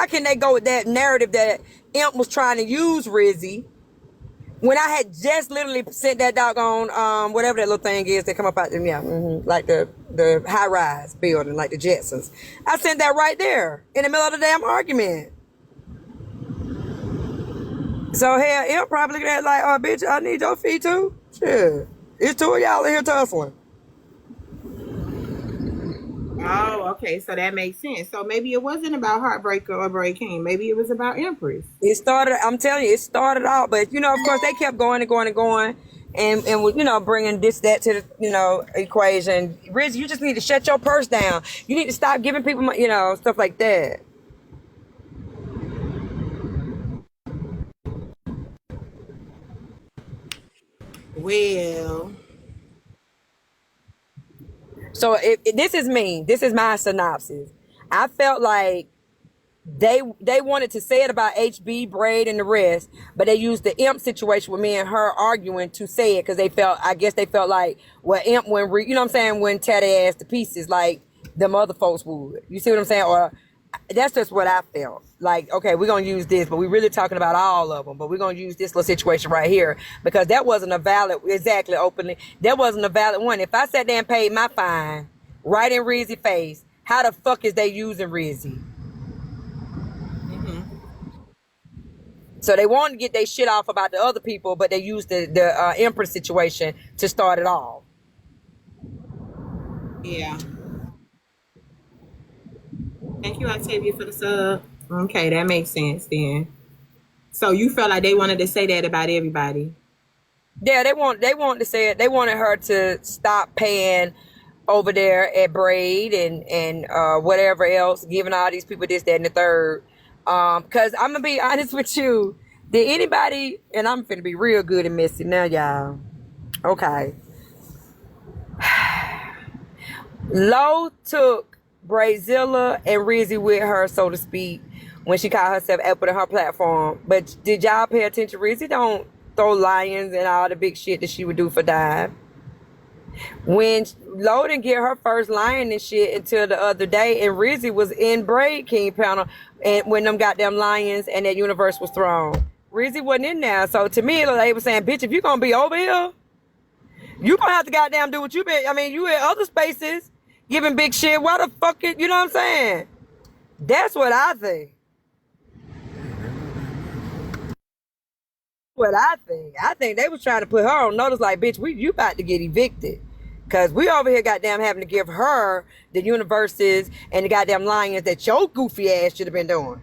can they go with that narrative that Imp was trying to use Rizzy when I had just literally sent that doggone whatever that little thing is that come up out there, like the high rise building, like the Jetsons. I sent that right there in the middle of the damn argument. So hell, Imp probably looking at it like, oh bitch, I need your fee too. Shit, it's two of y'all in here tussling. Oh, okay, so that makes sense. So maybe it wasn't about Heartbreaker or Breaking. Maybe it was about Empress. It started. I'm telling you, it started out, but of course, they kept going and going and going, and bringing that to the equation. Riz, you just need to shut your purse down. You need to stop giving people, stuff like that. Well, So this is me. This is my synopsis. I felt like they wanted to say it about HB, Braid, and the rest, but they used the Imp situation with me and her arguing to say it because I guess they felt like, well, Imp when Teddy ass to pieces like them other folks would. You see what I'm saying? Or that's just what I felt. Like, okay, we're going to use this, but we're really talking about all of them, but we're going to use this little situation right here because that wasn't a valid, exactly, openly, that wasn't a valid one. If I sat there and paid my fine right in Rizzy's face, how the fuck is they using Rizzy? So they wanted to get their shit off about the other people, but they used the Empress situation to start it off. yeah. Thank you, Octavia, for the sub. Okay, that makes sense then. So you felt like they wanted to say that about everybody. Yeah, they wanted to say it. They wanted her to stop paying over there at Braid and whatever else, giving all these people this, that, and the third. Because I'm gonna be honest with you. Did anybody, and I'm finna be real good and messy now, y'all. Okay. Low took Brazilla and Rizzy with her, so to speak, when she called herself Apple to her platform. But did y'all pay attention? Rizzy don't throw lions and all the big shit that she would do for Dime. When Lo didn't get her first lion and shit until the other day, and Rizzy was in Braid King panel, and when them goddamn lions and that universe was thrown, Rizzy wasn't in there. So to me, they were saying, "Bitch, if you gonna be over here, you gonna have to goddamn do what you been. I mean, you in other spaces giving big shit. Why the fuck you know what I'm saying? That's what I think. What I think. I think they was trying to put her on notice, like, bitch, you about to get evicted. Cause we over here goddamn having to give her the universes and the goddamn lions that your goofy ass should have been doing.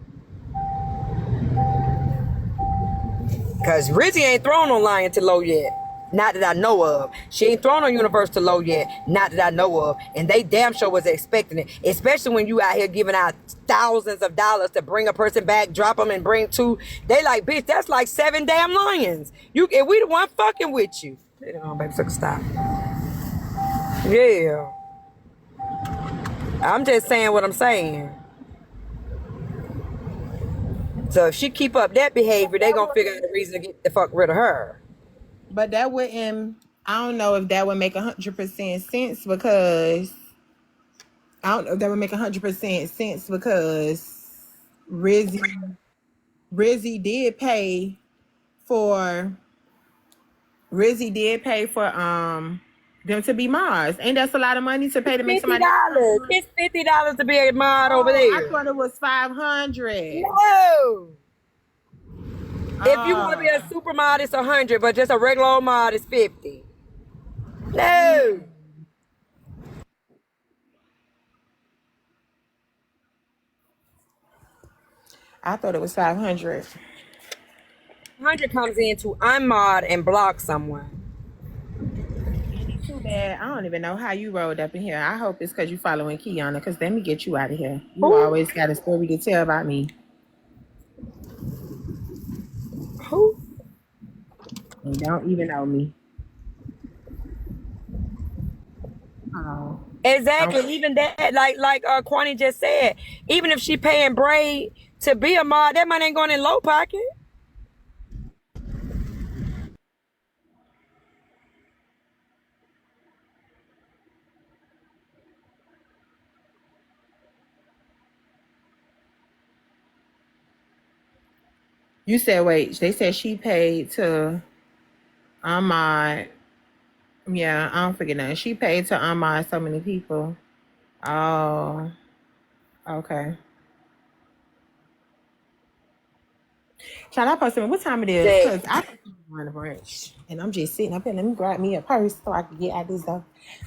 Cause Rizzy ain't thrown no lion to Lo yet. Not that I know of. She ain't thrown no universe to Lo yet. Not that I know of. And they damn sure was expecting it. Especially when you out here giving out thousands of dollars to bring a person back, drop them and bring two. They like, bitch, that's like 7 damn lions. And we the one fucking with you. Baby, so stop. Yeah. I'm just saying what I'm saying. So if she keep up that behavior, they gonna figure out the reason to get the fuck rid of her. But that wouldn't. I don't know if that would make 100% sense because I don't know if that would make 100% sense because Rizzy did pay for them to be Mars. Ain't that's a lot of money to pay to make somebody? It's $50 to be a mod over there. I thought it was $500. No. If you want to be a super mod, it's 100, but just a regular old mod is 50. No. I thought it was 500. 100 comes in to unmod and block someone. Too bad. I don't even know how you rolled up in here. I hope it's because you following Kiana, because let me get you out of here. You always got a story to tell about me. Who? You don't even know me. Oh. Exactly. Even that, like Kwani just said, even if she paying Braid to be a mod, that money ain't going in Lo pocket. You said, wait, they said she paid to Ahmad. Yeah, I don't forget that. She paid to Ahmad so many people. Oh, okay. Child, I posted what time it is because I want to brunch and I'm just sitting up here. Let me grab me a purse so I can get out this stuff.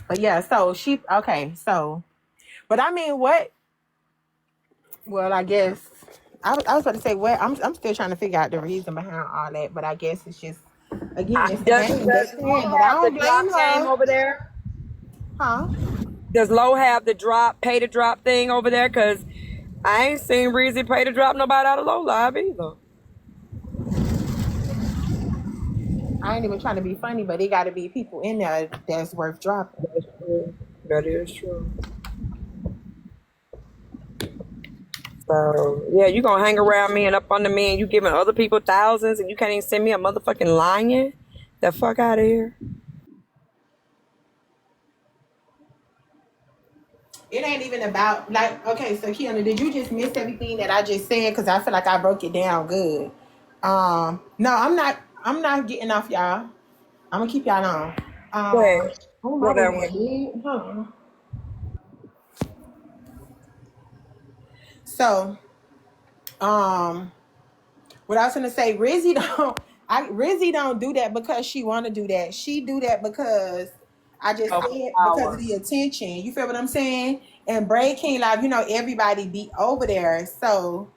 But yeah, so she okay. So, but I mean, what? Well, I guess I was about to say what I'm still trying to figure out the reason behind all that. But I guess it's just again, it's Does but Lo I have the don't drop blame game her. over there? Huh? Does Lo have the drop, pay to drop thing over there? Because I ain't seen Rizzy pay to drop nobody out of Lo Live either. I ain't even trying to be funny, but it got to be people in there that's worth dropping. That's true. That is true. So yeah, you gonna hang around me and up under me, and you giving other people thousands, and you can't even send me a motherfucking lion? The fuck out of here. It ain't even about like okay. So Kiana, did you just miss everything that I just said? Because I feel like I broke it down good. No, I'm not. I'm not getting off y'all. I'm gonna keep y'all on. Wait, Oh my what that God, one? huh? So, what I was gonna say, Rizzy don't do that because she want to do that. She do that because I just said because of the attention. You feel what I'm saying? And Braid King Live, everybody be over there. So,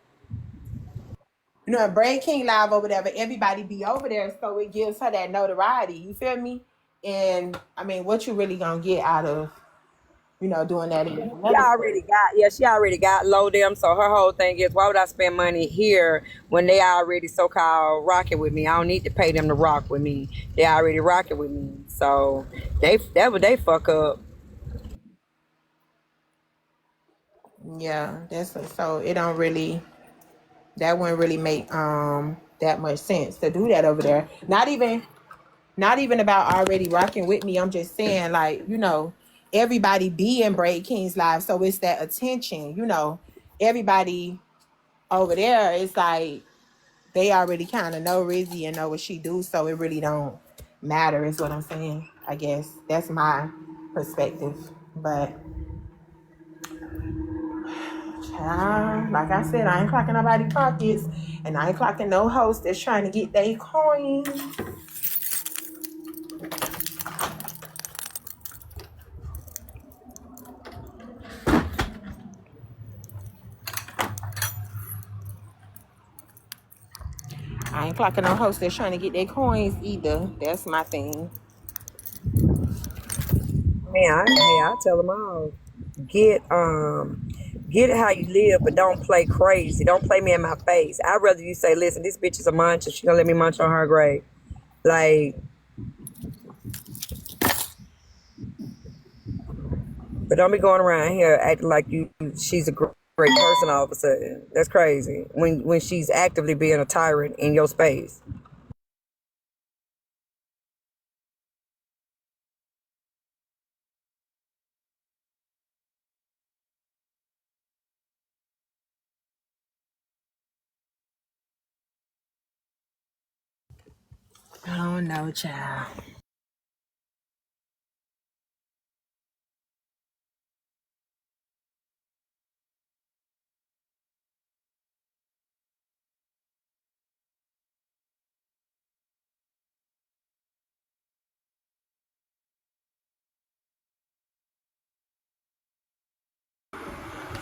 Braid King Live over there, but everybody be over there. So it gives her that notoriety. You feel me? And I mean, what you really gonna get out of, doing that? She already got Lo them. So her whole thing is, why would I spend money here when they already so-called rocking with me? I don't need to pay them to rock with me. They already rocking with me. So that would they fuck up. Yeah, so it don't really. That wouldn't really make that much sense to do that over there. Not even Not even about already rocking with me. I'm just saying, like, everybody be in Braid King's life. So it's that attention, everybody over there, it's like they already kind of know Rizzy and know what she do. So it really don't matter is what I'm saying. I guess that's my perspective. But child, like I said, I ain't clocking nobody's pockets. And I ain't clocking no host that's trying to get their coins. I ain't clocking no host that's trying to get their coins either. That's my thing. Man, I tell them all, get get it how you live, but don't play crazy. Don't play me in my face. I'd rather you say, listen, this bitch is a muncher. She gonna let me munch on her grave. Like, but don't be going around here acting like she's a great person all of a sudden. That's crazy. When she's actively being a tyrant in your space. I don't know, child.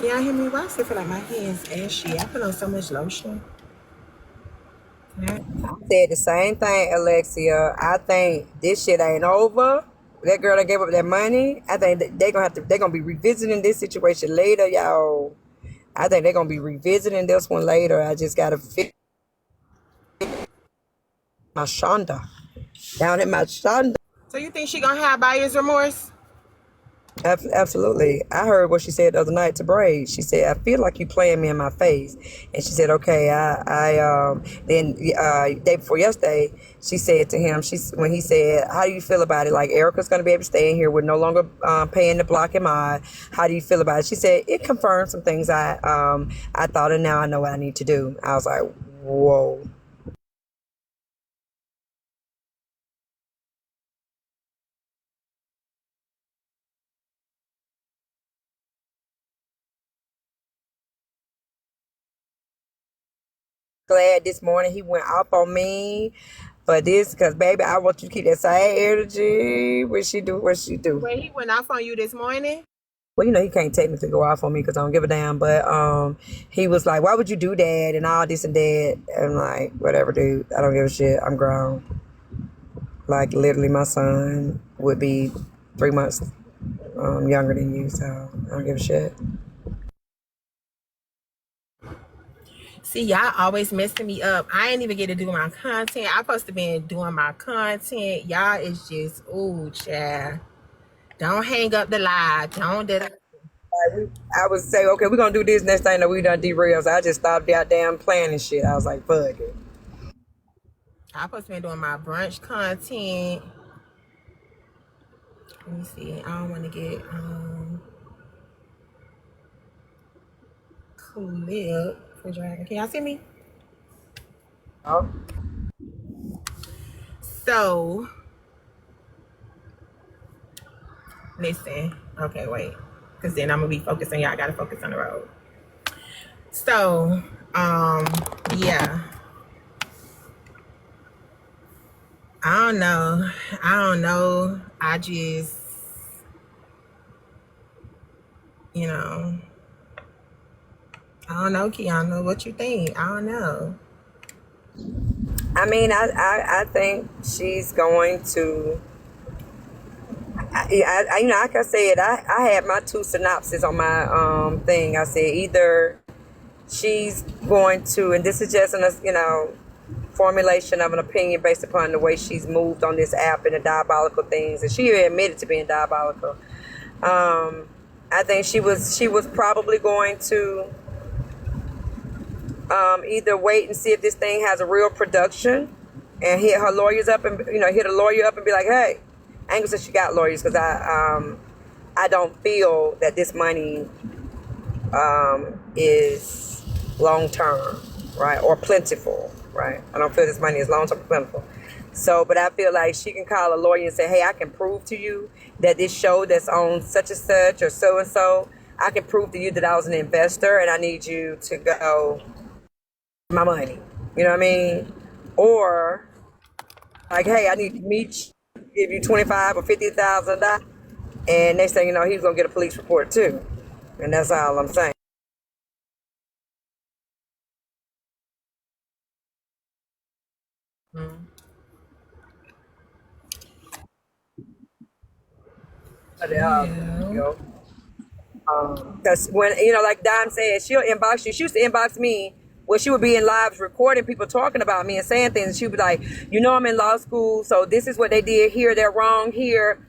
Y'all hear me? Why I still feel like my hands ashy? I put on so much lotion. I said the same thing, Alexia. I think this shit ain't over. That girl that gave up that money. I think they're gonna be revisiting this situation later, y'all. I think they're gonna be revisiting this one later. I just gotta fix my Shonda. Down in my Shonda. So you think she gonna have buyer's remorse? Absolutely. I heard what she said the other night to Braid. She said, "I feel like you playing me in my face." And she said, "Okay, then day before yesterday, she said to him, when he said, 'How do you feel about it? Like Erica's gonna be able to stay in here. We're no longer paying the block and mod. How do you feel about it?" She said, "It confirmed some things I thought, and now I know what I need to do." I was like, "Whoa." Glad this morning he went off on me for this, because baby, I want you to keep that same energy. What she do? Wait, he went off on you this morning? Well, he can't technically go off on me because I don't give a damn. But he was like, "Why would you do that?" and all this and that. And I'm like, whatever, dude. I don't give a shit. I'm grown. Like literally, my son would be 3 months younger than you, so I don't give a shit. See, y'all always messing me up. I ain't even get to do my content. I supposed to be doing my content. Y'all is just, ooh, child. Don't hang up the live. Don't do that. I would say, okay, we're gonna do this next thing that we done derails. I just stopped that damn planning shit. I was like, fuck it. I supposed to be doing my brunch content. Let me see. I don't want to get clip for dragon. Can y'all see me? Oh. So, listen. Okay, wait. Because then I'm going to be focused on y'all. I got to focus on the road. So, yeah. I don't know. I just, I don't know, Kiana. What you think? I don't know. I mean, I think she's going to. Like I said, I had my two synopses on my thing. I said either she's going to, and this is just an formulation of an opinion based upon the way she's moved on this app and the diabolical things, and she admitted to being diabolical. I think she was probably going to either wait and see if this thing has a real production, and hit her lawyers up, and hit a lawyer up and be like, hey, I ain't gonna say she got lawyers, because I don't feel that this money is long term, right, or plentiful, right? I don't feel this money is long term plentiful. So, but I feel like she can call a lawyer and say, hey, I can prove to you that this show that's on such and such or so and so, I can prove to you that I was an investor and I need you to go my money. You know what I mean? Or like, hey, I need to meet you, give you 25 or $50,000, and next thing you know, he's gonna get a police report too, and that's all I'm saying. Mm. But, Well, because when like Dime said, she'll inbox you. She used to inbox me where she would be in lives recording people talking about me and saying things. And she'd be like, I'm in law school, so this is what they did here. They're wrong here.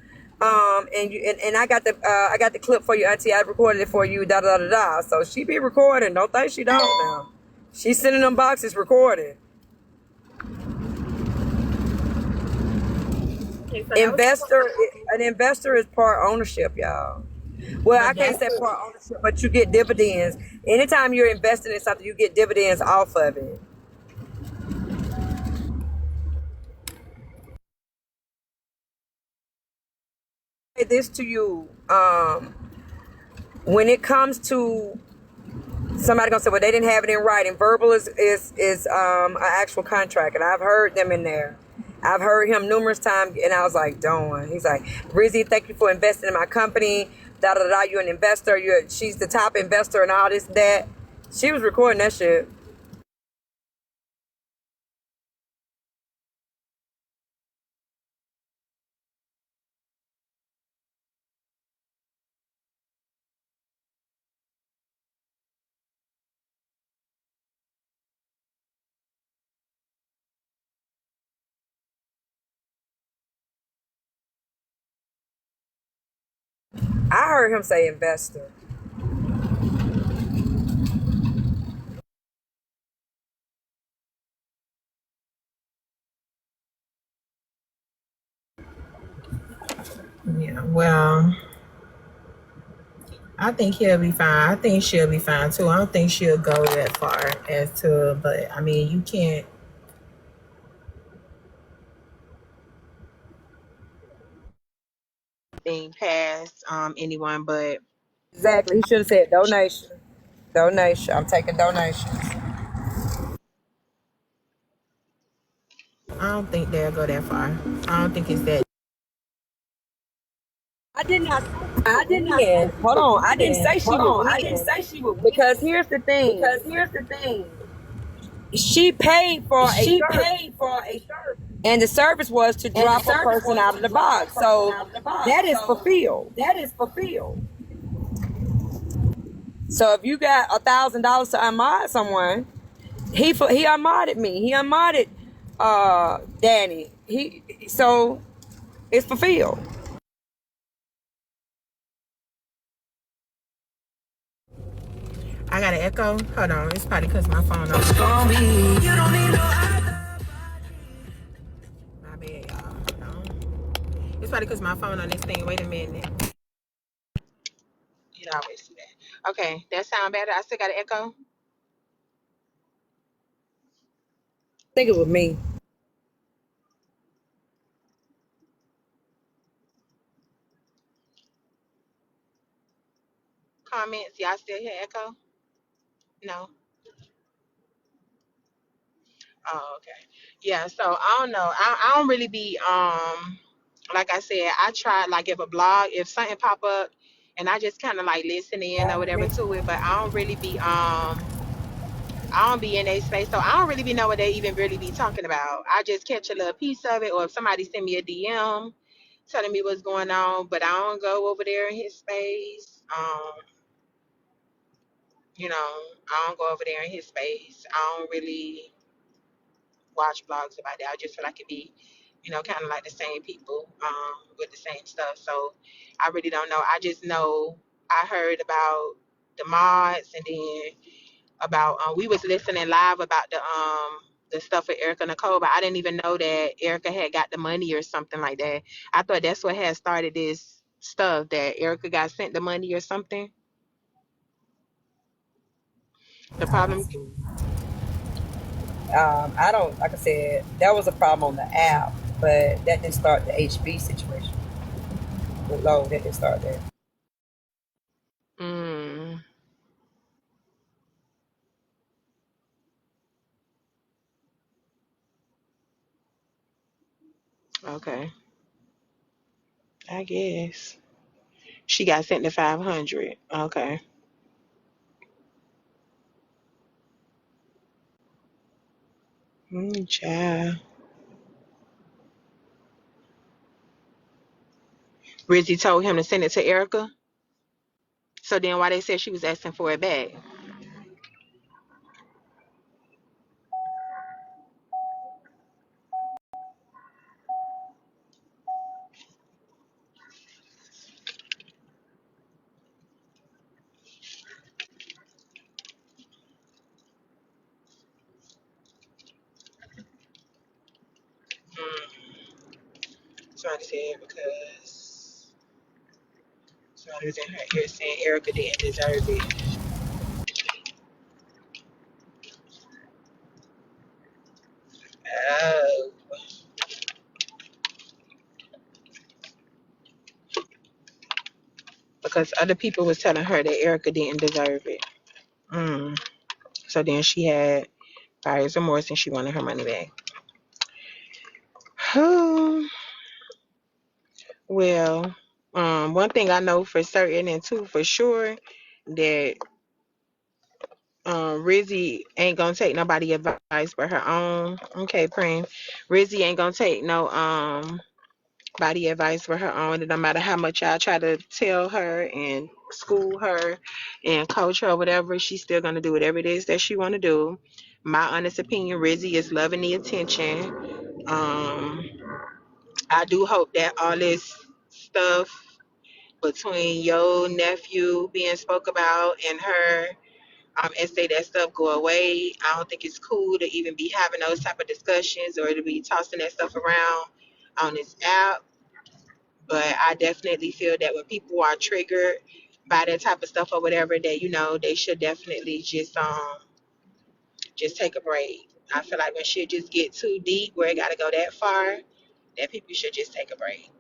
And I got the clip for you, Auntie. I recorded it for you. Da da da da. So she be recording. Don't think she don't now. She's sending them boxes recorded. okay, so that was Investor, an investor is part ownership, y'all. Well, I but can't that's say part ownership, but you get dividends. Anytime you're investing in something, you get dividends off of it. Say this to you, when it comes to somebody gonna say, well, they didn't have it in writing. Verbal is an actual contract, and I've heard them in there. I've heard him numerous times, and I was like, don't. He's like, Rizzy, thank you for investing in my company. Da da da. You're an investor. She's the top investor, and all this that. She was recording that shit. I heard him say investor. yeah. Well, I think he'll be fine. I think she'll be fine too. I don't think she'll go that far as to, but I mean, you can't thing past anyone, but Exactly. He should have said donation. Donation. I'm taking donations. I don't think they'll go that far. I don't think it's that. I did not say she would win. Hold on. I didn't say she would win. Because here's the thing. She paid for a service. And the service was to drop a person out of the box. So that is fulfilled. So if you got $1,000 to unmod someone, he unmodded me. He unmodded Danny. So it's fulfilled. I got an echo. Hold on, it's probably because my phone on. My bad, y'all. Hold on. It's probably because my phone on this thing. Wait a minute. You always do that. Okay, that sound better. I still got an echo. I think it was me. Comments, y'all still hear echo? No. Oh, okay. Yeah. So I don't know. I don't really be like I said. I try like if a blog, if something pop up, and I just kind of like listen in or whatever to it. But I don't really be I don't be in a space, so I don't really be know what they even really be talking about. I just catch a little piece of it, or if somebody send me a DM telling me what's going on, but I don't go over there in his space. I don't go over there in his space. I don't really watch blogs about that. I just feel like it be, kind of like the same people with the same stuff. So I really don't know. I just know I heard about the mods, and then about we was listening live about the stuff with Erica Nicole, but I didn't even know that Erica had got the money or something like that. I thought that's what had started this stuff, that Erica got sent the money or something. The problem. I don't, like I said, that was a problem on the app, but that didn't start the HB situation with Lowe. That didn't start there. Mm, okay, I guess she got sent the 500. Okay. Child. Rizzy told him to send it to Erica. So then why they said she was asking for it back? Mm, somebody said because somebody was in her ear saying Erica didn't deserve it. Oh, because other people was telling her that Erica didn't deserve it. Mm. So then she had buyer's remorse and she wanted her money back. Well, one thing I know for certain and two for sure that Rizzy ain't gonna take nobody advice but her own. Okay, Preem. Rizzy ain't gonna take no body advice for her own. And no matter how much I try to tell her and school her and coach her or whatever, she's still gonna do whatever it is that she wanna do. My honest opinion, Rizzy is loving the attention. Um, I do hope that all this stuff between your nephew being spoke about and her and say that stuff go away. I don't think it's cool to even be having those type of discussions or to be tossing that stuff around on this app. But I definitely feel that when people are triggered by that type of stuff or whatever, that they should definitely just take a break. I feel like when shit just get too deep where it got to go that far, that people should just take a break.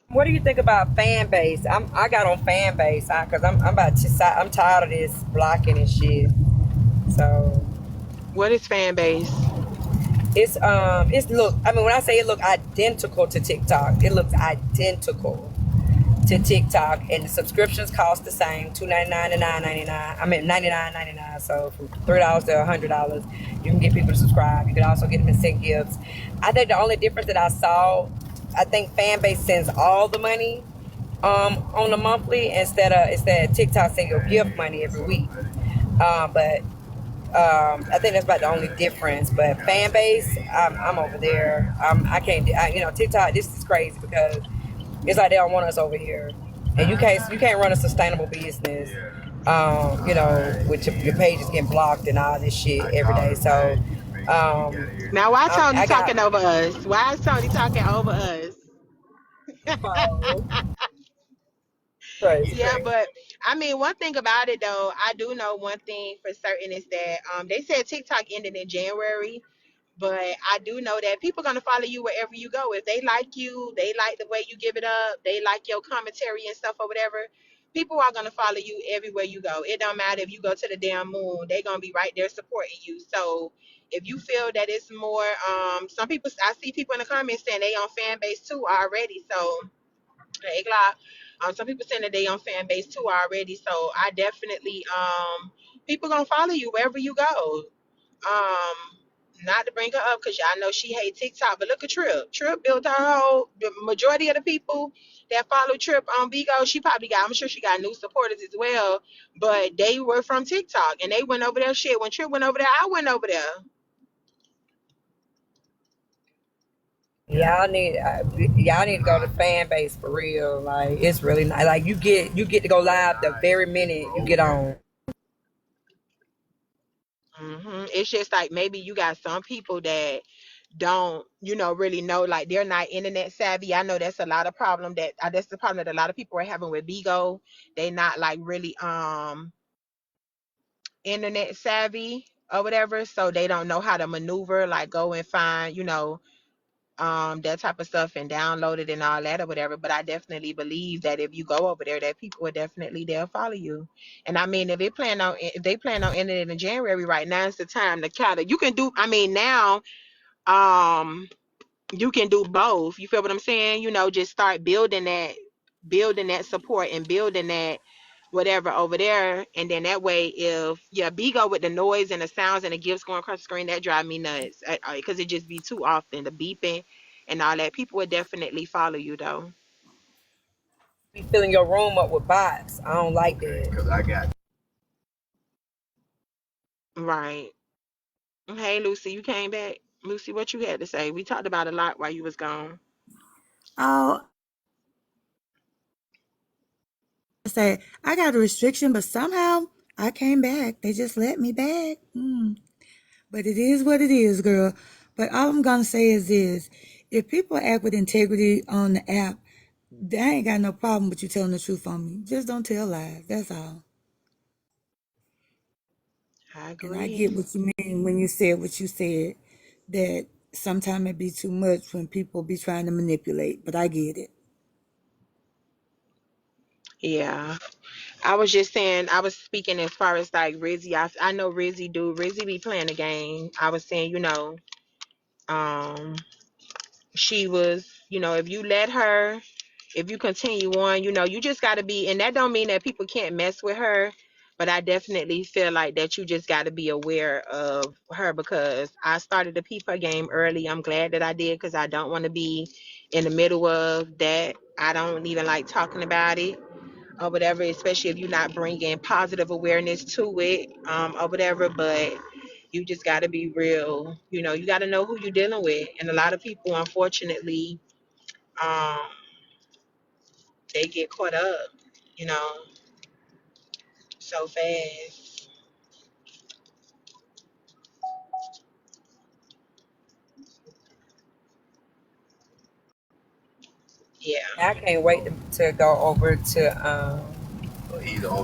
What do you think about fan base? I got on fan base because I'm tired of this blocking and shit. So What is fan base? it's look. I mean, when I say it look identical to TikTok, it looks identical to TikTok, and the subscriptions cost the same, $2.99 to $9.99. I mean $99.99. So from $3 to $100, you can get people to subscribe. You can also get them to send gifts. I think the only difference that I saw, I think Fanbase sends all the money on the monthly instead of TikTok send your gift money every week. But I think that's about the only difference. But fan base, I'm over there. I can't. TikTok. This is crazy because it's like they don't want us over here, and you can't run a sustainable business. With your pages getting blocked and all this shit every day. So Now, why Tony I got. talking over us? Why is Tony talking over us? Oh, crazy. Yeah, but I mean, one thing about it though, I do know one thing for certain is that they said TikTok ended in January, but I do know that people gonna follow you wherever you go. If they like you, they like the way you give it up, they like your commentary and stuff or whatever. People are gonna follow you everywhere you go. It don't matter if you go to the damn moon; they gonna be right there supporting you. So if you feel that it's more, some people I see people in the comments saying they on fan base too already. So hey, Glock. Some people saying that they on fan base too already. So I definitely people gonna follow you wherever you go. Not to bring her up because y'all know she hate TikTok, but look at Trip. Trip built her whole. The majority of the people that follow Trip on Bigo, she probably got. I'm sure she got new supporters as well, but they were from TikTok and they went over there. Shit, when Trip went over there, I went over there. Y'all need to go to fan base for real. Like it's really nice. Like you get to go live the very minute you get on. It's just like maybe you got some people that don't, really know, like they're not internet savvy. I know that's a lot of problem that's the problem that a lot of people are having with Bigo. They not like really internet savvy or whatever, so they don't know how to maneuver, like go and find, that type of stuff and download it and all that or whatever. But I definitely believe that if you go over there, that people will definitely they'll follow you. And I mean, if they plan on ending it in January, right now is the time to kind of you can do. I mean, now you can do both. You feel what I'm saying? Just start building that support and building that whatever over there, and then that way, if Bigo with the noise and the sounds and the gifts going across the screen, that drive me nuts because it just be too often, the beeping and all that. People would definitely follow you though. Be filling your room up with bots. I don't like that. Because I got Right. Hey Lucy, you came back. Lucy, what you had to say? We talked about a lot while you was gone. Oh, I say I got a restriction, but somehow I came back. They just let me back. But it is what it is, girl. But all I'm gonna say is this: if people act with integrity on the app, they ain't got no problem with you telling the truth on me. Just don't tell lies. That's all. I And I agree. get what you mean when you said what you said. That sometimes it be too much when people be trying to manipulate. But I get it. Yeah. I was just saying, I was speaking as far as like Rizzy. I know Rizzy be playing the game. I was saying, um, she was, if you let her, if you continue on, you just got to be, and that don't mean that people can't mess with her, but I definitely feel like that you just got to be aware of her, because I started to peep her game early. I'm glad that I did, because I don't want to be in the middle of that. I don't even like talking about it or whatever, especially if you're not bringing positive awareness to it, or whatever. But you just got to be real. You got to know who you're dealing with. And a lot of people, unfortunately, um, they get caught up, you know, so fast. Yeah. I can't wait to go over to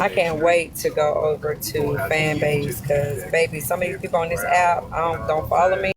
I can't wait to go over to fan base because baby, some of these people on this app don't follow me.